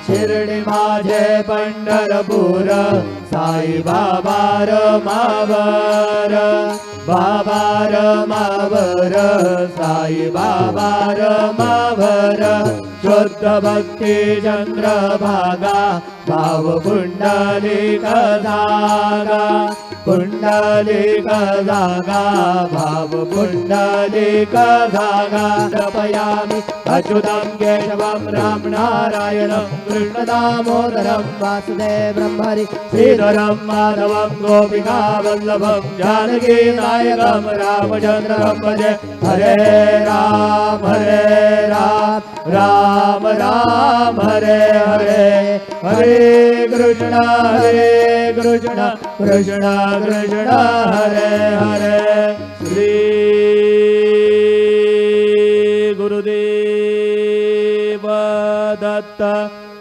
शिर्डी माझे पंढरपूर साई बाबा रमावर बाबा रमावर साई बाबा रमावर शुद्ध भक्ती चंद्रभागा भाव पुंडलिक जागा पुंडलिक जागा भाव पुंडलिक जागा तपयामि अच्युतं केशवं राम नारायणं कृष्ण दामोदरं वासुदेवं हरि श्रीधरं माधवं गोपिका वल्लभं जानकी नायकं रामचन्द्रं भजे हरे राम राम राम हरे हरे हरे कृष्ण कृष्ण कृष्ण हरे हरे श्री गुरुदेव दत्त।